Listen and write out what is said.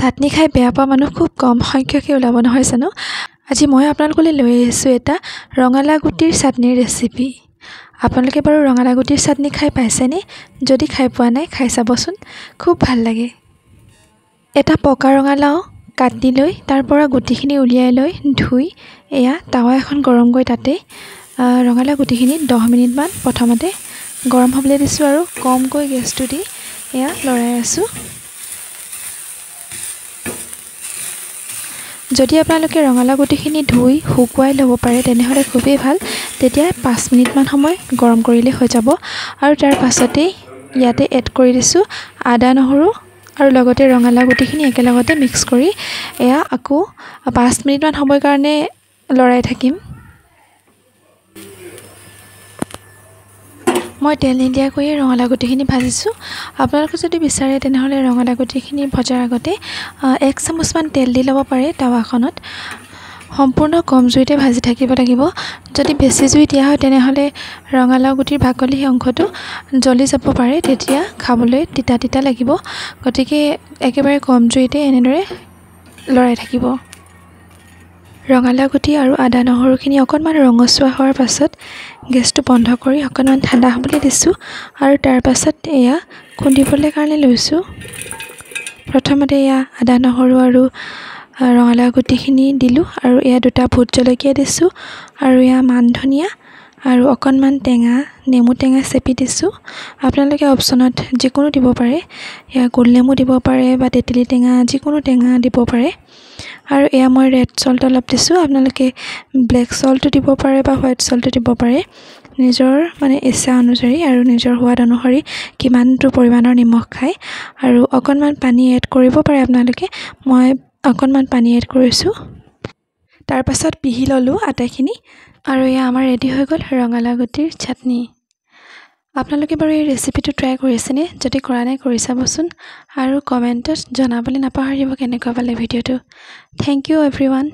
চাটনি খাই বেয়া পোৱা মানুহ খুব কম সংখ্যকে ওলাব নহয় জানো। আজি মই আপোনালোকলৈ লৈ আহিছোঁ এটা ৰঙালাও গুটিৰ চাটনিৰ ৰেচিপি। আপোনালোকে বাৰু ৰঙালাও গুটিৰ চাটনি খাই পাইছেনে? যদি খাই পোৱা নাই খাই চাবচোন, খুব ভাল লাগে। এটা পকা ৰঙালাও কাটি লৈ তাৰ পৰা গুটিখিনি উলিয়াই লৈ ধুই এয়া টাৱা এখন গৰম কৰি তাতে ৰঙালাও গুটিখিনি 10 মিনিটমান প্ৰথমতে গৰম হ'বলৈ দিছোঁ আৰু কমকৈ গেছটো দি এয়া লৰাই আছোঁ। যদি আপোনালোকে ৰঙালাও গুটিখিনি ধুই শুকুৱাই ল'ব পাৰে তেনেহ'লে খুবেই ভাল। তেতিয়া 5 মিনিটমান সময় গৰম কৰিলে হৈ যাব। আৰু তাৰ পাছতেই ইয়াতে এড কৰি দিছোঁ আদা নহৰু আৰু লগতে ৰঙালাও গুটিখিনি একেলগতে মিক্স কৰি এয়া আকৌ 5 মিনিটমান সময়ৰ কাৰণে লৰাই থাকিম। মই তেল নিদিয়াকৈয়ে ৰঙালাও গুটিখিনি ভাজিছোঁ। আপোনালোকে যদি বিচাৰে তেনেহ'লে ৰঙালাও গুটিখিনি ভজাৰ আগতে 1 চামুচমান তেল দি ল'ব পাৰে টাৱাখনত। সম্পূৰ্ণ কম জুইতে ভাজি থাকিব লাগিব। যদি বেছি জুই দিয়া হয় তেনেহ'লে ৰঙালাও গুটিৰ বাকলি অংশটো জ্বলি যাব পাৰে, তেতিয়া খাবলৈ তিতা তিতা লাগিব। গতিকে একেবাৰে কম জুইতে এনেদৰে লৰাই থাকিব। ৰঙালাও গুটি আৰু আদা নহৰুখিনি অকণমান ৰঙচুৱা হোৱাৰ পাছত গেছটো বন্ধ কৰি অকণমান ঠাণ্ডা হ'বলৈ দিছোঁ আৰু তাৰ পাছত এয়া খুন্দিবলৈ কাৰণে লৈছোঁ। প্ৰথমতে এয়া আদা নহৰু আৰু ৰঙালাও গুটিখিনি দিলোঁ আৰু এয়া 2টা ভোট জলকীয়া দিছোঁ আৰু এয়া মান ধনিয়া আৰু অকণমান টেঙা নেমু টেঙা চেপি দিছোঁ। আপোনালোকে অপশ্যনত যিকোনো দিব পাৰে, এয়া গোল নেমু দিব পাৰে বা তেঁতেলী টেঙা যিকোনো টেঙা দিব পাৰে। আৰু এয়া মই ৰেড চল্ট অলপ দিছোঁ। আপোনালোকে ব্লেক চল্টো দিব পাৰে বা হোৱাইট চল্টো দিব পাৰে, নিজৰ ইচ্ছা অনুযায়ী আৰু নিজৰ সোৱাদ অনুসৰি কিমানটো পৰিমাণৰ নিমখ খায়। আৰু অকণমান পানী এড কৰিব পাৰে আপোনালোকে, মই অকণমান পানী এড কৰিছোঁ। তাৰ পাছত পিহি ল'লোঁ আটাইখিনি আৰু এয়া আমাৰ ৰেডি হৈ গ'ল ৰঙালাও গুটিৰ চাটনি। আপোনালোকে বাৰু এই ৰেচিপিটো ট্ৰাই কৰিছেনে? যদি কৰা নাই কৰি চাবচোন আৰু কমেণ্টত জনাবলৈ নাপাহৰিব কেনেকুৱা পালে ভিডিঅ'টো। Thank you everyone.